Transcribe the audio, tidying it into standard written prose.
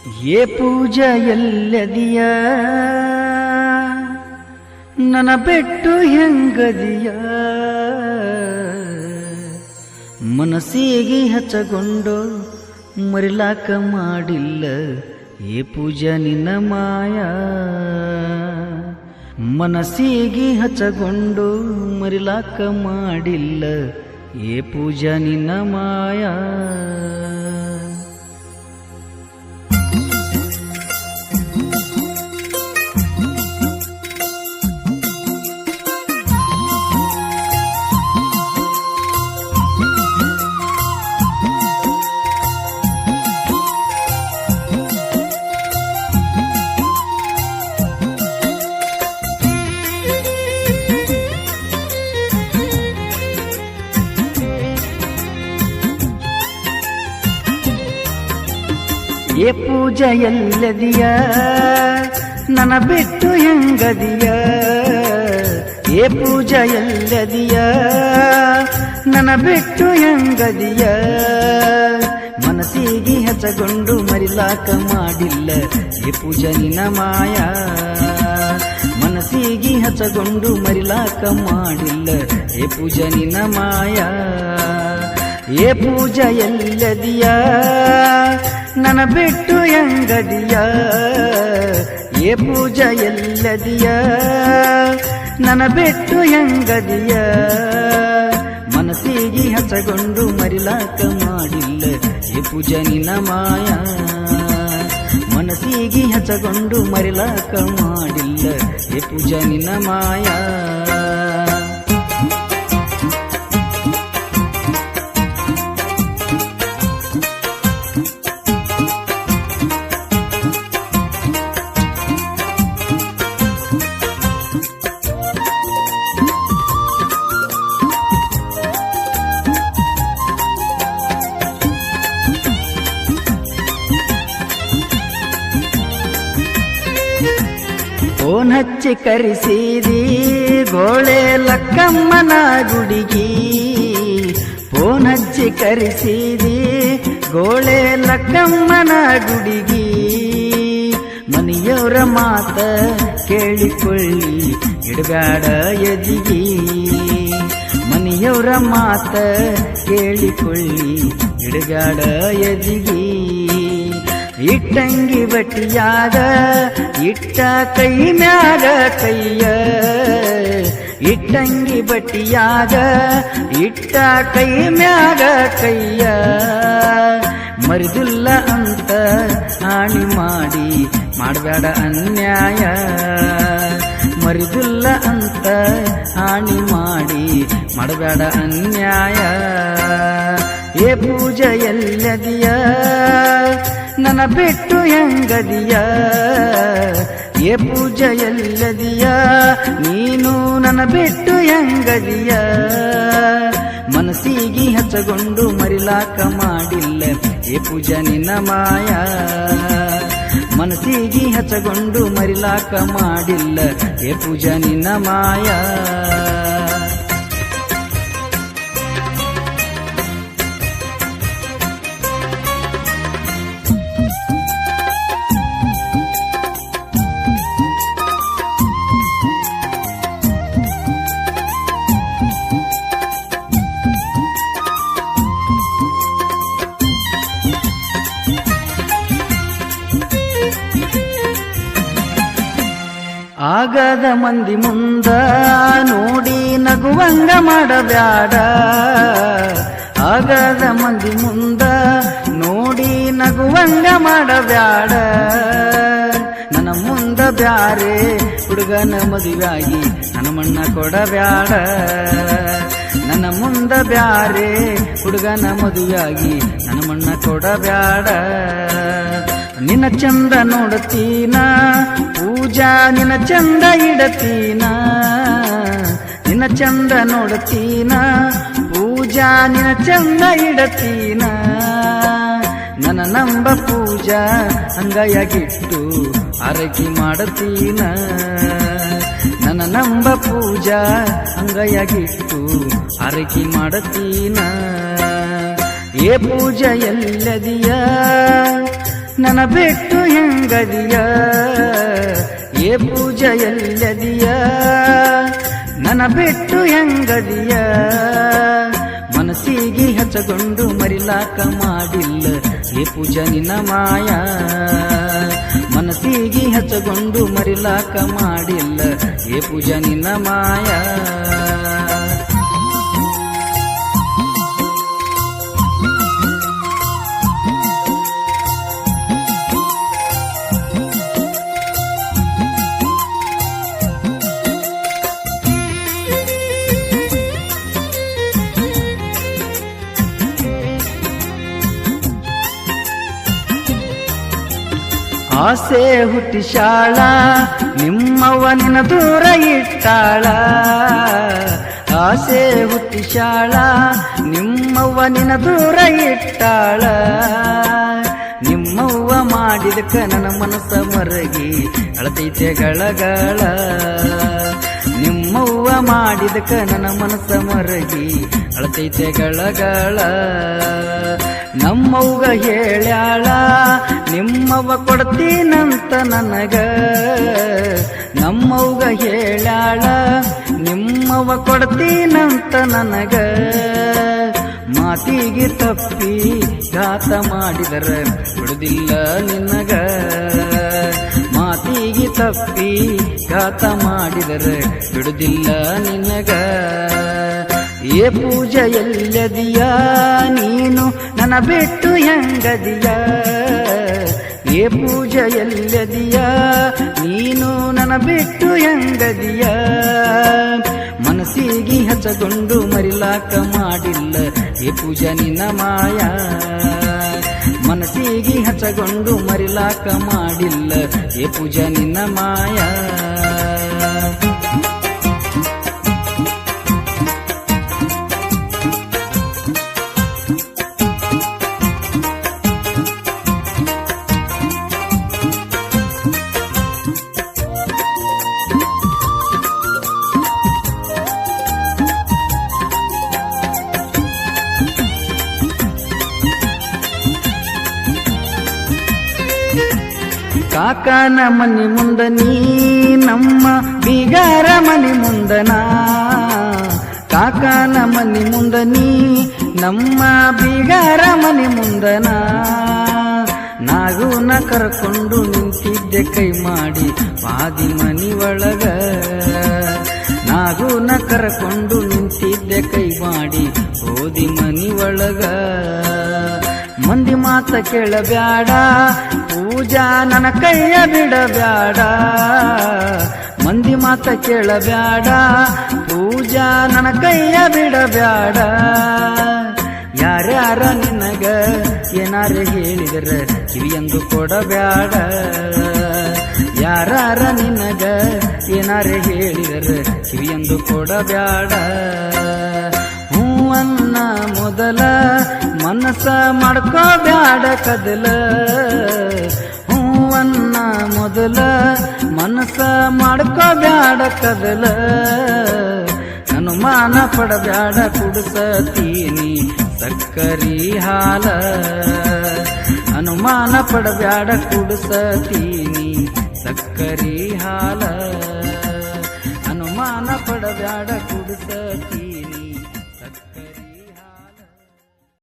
ಏ ಪೂಜಾ ಎಲ್ಲದಿಯ ನನ್ನ ಬೆಟ್ಟು ಹೆಂಗದಿಯ ಮನಸ್ಸಿಗೆ ಹಚ್ಚಗೊಂಡು ಮರಿಲಾಕ ಮಾಡಿಲ್ಲ ಏ ಪೂಜಾ ನಿನ್ನ ಮಾಯ ಮನಸ್ಸಿಗೆ ಹಚ್ಚಗೊಂಡು ಮರಿಲಾಕ ಮಾಡಿಲ್ಲ ಏ ಪೂಜಾ ನಿನ್ನ ಮಾಯ ಏ ಪೂಜಾ ಎಲ್ಲದಿಯ ನನ್ನ ಬಿಟ್ಟು ಹೆಂಗದಿಯ ಏ ಪೂಜಾ ಎಲ್ಲದಿಯ ನನ್ನ ಬಿಟ್ಟು ಹೆಂಗದಿಯ ಮನಸ್ಸಿಗೆ ಹಚ್ಚಗೊಂಡು ಮರಿಲಾಕ ಮಾಡಿಲ್ಲ ಏ ಪೂಜಾ ನಿನ್ನ ಮಾಯ ಮನಸ್ಸಿಗೆ ಹಚ್ಚಗೊಂಡು ಮರಿಲಾಕ ಮಾಡಿಲ್ಲ ಏ ಪೂಜಾ ನಿನ್ನ ಮಾಯ ಏ ಪೂಜಾ ಎಲ್ಲದಿಯ ನನ್ನ ಬಿಟ್ಟು ಹೆಂಗದಿಯ ಏ ಪೂಜಾ ಎಲ್ಲದಿಯ ನನ್ನ ಬಿಟ್ಟು ಹೆಂಗದಿಯ ಮನಸ್ಸಿಗೆ ಹಚ್ಚಗೊಂಡು ಮರಿಲಾಕ ಮಾಡಿಲ್ಲ ಏ ಪೂಜಾ ನಿನ್ನ ಮಾಯ ಮನಸ್ಸಿಗೆ ಹಚ್ಚಗೊಂಡು ಮರಿಲಾಕ ಮಾಡಿಲ್ಲ ಏ ಪೂಜಾ ನಿನ್ನ ಮಾಯ ಫೋನ್ ಹಚ್ಚಿ ಕರೆಸಿದಿ ಗೋಳೆ ಲಕ್ಕಮ್ಮನ ಗುಡಿಗಿ ಫೋನ್ ಹಚ್ಚಿ ಕರೆಸಿದಿ ಗೋಳೆ ಲಕ್ಕಮ್ಮನ ಗುಡಿಗಿ ಮನೆಯವರ ಮಾತ ಕೇಳಿಕೊಳ್ಳಿ ಇಡಬ್ಯಾಡ ಎದಿಗಿ ಮನೆಯವರ ಮಾತ ಕೇಳಿಕೊಳ್ಳಿ ಇಡಬ್ಯಾಡ ಎದಿಗಿ ಇಟ್ಟಂಗಿ ಬಟ್ಟಿಯಾಗ ಇಟ್ಟ ಕೈ ಮ್ಯಾಗ ಕೈಯ ಇಟ್ಟಂಗಿ ಬಟ್ಟಿಯಾಗ ಇಟ್ಟ ಕೈ ಮ್ಯಾಗ ಕೈಯ ಮರಿದಿಲ್ಲ ಅಂತ ಹಾನಿ ಮಾಡಿ ಮಾಡಬೇಡ ಅನ್ಯಾಯ ಮರಿದಿಲ್ಲ ಅಂತ ಹಾನಿ ಮಾಡಿ ಮಾಡಬೇಡ ಅನ್ಯಾಯ ಏ ಪೂಜಾ ಎಲ್ಲದಿಯ ನನ್ನ ಬಿಟ್ಟು ಹೆಂಗದಿಯ ಏ ಪೂಜಾ ಎಲ್ಲದಿಯ ನೀನು ನನ್ನ ಬಿಟ್ಟು ಹೆಂಗದಿಯ ಮನಸ್ಸಿಗೆ ಹಚ್ಚಗೊಂಡು ಮರಿಲಾಕ ಮಾಡಿಲ್ಲ ಏ ಪೂಜಾ ನಿನ್ನ ಮಾಯ ಮನಸ್ಸಿಗೆ ಹಚ್ಚಗೊಂಡು ಮರಿಲಾಕ ಮಾಡಿಲ್ಲ ಏ ಪೂಜಾ ನಿನ್ನ ಮಾಯ ಆಗದ ಮಂದಿ ಮುಂದ ನೋಡಿ ನಗುವಂಗ ಮಾಡಬ್ಯಾಡ ಆಗದ ಮಂದಿ ಮುಂದ ನೋಡಿ ನಗುವಂಗ ಮಾಡಬ್ಯಾಡ ನನ್ನ ಮುಂದ ಬ್ಯಾರೆ ಹುಡುಗನ ಮದುವೆಯಾಗಿ ನನ್ನ ಮಣ್ಣ ಕೊಡಬ್ಯಾಡ ನನ್ನ ಮುಂದ ಬ್ಯಾರೆ ಹುಡುಗನ ಮದುವೆಯಾಗಿ ನನ್ನ ಮಣ್ಣ ಕೊಡಬ್ಯಾಡ ನಿನ್ನ ಚಂದ ನೋಡತೀನ ಪೂಜಾ ನಿನ್ನ ಚಂದ ಇಡತೀನ ನಿನ್ನ ಚಂದ ನೋಡತೀನ ಪೂಜಾ ನಿನ್ನ ಚಂದ ಇಡತೀನ ನನ್ನ ನಂಬ ಪೂಜಾ ಅಂಗೈಯಾಗಿಟ್ಟು ಆರೈಕೆ ಮಾಡತೀನ ನನ್ನ ನಂಬ ಪೂಜಾ ಅಂಗೈಯಾಗಿಟ್ಟು ಆರೈಕೆ ಮಾಡತೀನ ಏ ಪೂಜಾ ಎಲ್ಲದಿಯ ನನ್ನ ಬಿಟ್ಟು ಹೆಂಗದಿಯ ಏ ಪೂಜಾ ಎಲ್ಲದಿಯ ನನ್ನ ಬಿಟ್ಟು ಹೆಂಗದಿಯ ಮನಸ್ಸಿಗೆ ಹಚ್ಚಗೊಂಡು ಮರಿಲಾಕ ಮಾಡಿಲ್ಲ ಏ ಪೂಜಾ ನಿನ್ನ ಮಾಯ ಮನಸ್ಸಿಗೆ ಹಚ್ಚಗೊಂಡು ಮರಿಲಾಕ ಮಾಡಿಲ್ಲ ಏ ಪೂಜಾ ನಿನ್ನ ಮಾಯ ಆಸೆ ಹುಟ್ಟಿಶಾಳ ನಿಮ್ಮವ್ವ ನಿನ್ನ ದೂರ ಇಟ್ಟಾಳ ಆಸೆ ಹುಟ್ಟಿಶಾಳ ನಿಮ್ಮವ್ವ ನಿನ್ನ ದೂರ ಇಟ್ಟಾಳ ನಿಮ್ಮವ್ವ ಮಾಡಿದಕ ನನ್ನ ಮನಸ್ಸ ಮರಗಿ ಅಳತೈತೆ ಗಳಗಳ ನಿಮ್ಮವ್ವ ಮಾಡಿದಕ ನನ್ನ ಮನಸ್ಸ ಮರಗಿ ಅಳತೈತೆ ಗಳಗಳ ನಮ್ಮವ್ಗ ಹೇಳ್ಯಾಳ ನಿಮ್ಮವ್ವ ಕೊಡ್ತೀನಂತ ನನಗ ನಮ್ಮವ್ಗ ಹೇಳ್ಯಾಳ ನಿಮ್ಮವ್ವ ಕೊಡ್ತೀನಂತ ನನಗ ಮಾತಿಗೆ ತಪ್ಪಿ ಘಾತ ಮಾಡಿದರ ಬಿಡುದಿಲ್ಲ ನಿನಗ ಮಾತಿಗೆ ತಪ್ಪಿ ಘಾತ ಮಾಡಿದರ ಬಿಡುದಿಲ್ಲ ನಿನಗ ಏ ಪೂಜಾ ಎಲ್ಲದಿಯ ನೀನು ನನ್ನ ಬಿಟ್ಟು ಹೆಂಗದಿಯ ಏ ಪೂಜಾ ಎಲ್ಲದಿಯ ನೀನು ನನ್ನ ಬಿಟ್ಟು ಹೆಂಗದಿಯ ಮನಸ್ಸಿಗೆ ಹಚ್ಚಗೊಂಡು ಮರಿಲಾಕ ಮಾಡಿಲ್ಲ ಏ ಪೂಜಾ ನಿನ್ನ ಮಾಯ ಮನಸ್ಸಿಗೆ ಹಚ್ಚಗೊಂಡು ಮರಿಲಾಕ ಮಾಡಿಲ್ಲ ಏ ಪೂಜಾ ನಿನ್ನ ಮಾಯ ಕಾಕನ ಮನಿ ಮುಂದ ನೀ ನಮ್ಮ ಬೀಗಾರ ಮನಿ ಮುಂದನ ಕಾಕನ ಮನಿ ಮುಂದ ನೀ ನಮ್ಮ ಬೀಗಾರ ಮನಿ ಮುಂದನ ನಾಗುನ ಕರ್ಕೊಂಡು ನಿಂತಿದ್ದೆ ಕೈ ಮಾಡಿ ಪಾದಿ ಮನಿ ಒಳಗ ನಾಗುನ ಕರ್ಕೊಂಡು ನಿಂತಿದ್ದೆ ಕೈ ಮಾಡಿ ಹೋದಿ ಮನಿ ಒಳಗ ಮಂದಿ ಮಾತ ಕೇಳಬ್ಯಾಡ ಪೂಜಾ ನನ್ನ ಕೈಯ ಬಿಡಬ್ಯಾಡ ಮಂದಿ ಮಾತ ಕೇಳಬ್ಯಾಡ ಪೂಜಾ ನನ್ನ ಕೈಯ ಬಿಡಬ್ಯಾಡ ಯಾರ್ಯಾರ ನಿನಗ ಏನಾರ ಹೇಳಿದರ ಕಿವಿಯಂದು ಕೊಡಬ್ಯಾಡ ಯಾರ್ಯಾರ ನಿನಗ ಏನಾರ ಹೇಳಿದರ ಕಿವಿಯಂದು ಕೊಡಬ್ಯಾಡ ಹೂವನ್ನ ಮೊದಲ ಮನಸ್ಸ ಮಾಡ್ಕೋಬ್ಯಾಡ ಕದಲ ಹೂವನ್ನ ಮೊದಲ ಮನಸ್ಸ ಮಾಡ್ಕೋಬ್ಯಾಡ ಕದಲ ಅನುಮಾನ ಪಡಬ್ಯಾಡ ಕುಡಿಸತೀನಿ ಸಕ್ಕರಿ ಹಾಲ ಅನುಮಾನ ಪಡಬ್ಯಾಡ ಕುಡಿಸತೀನಿ ಸಕ್ಕರಿ ಹಾಲ ಅನುಮಾನ ಪಡಬ್ಯಾಡ ಕುಡಿಸತೀನಿ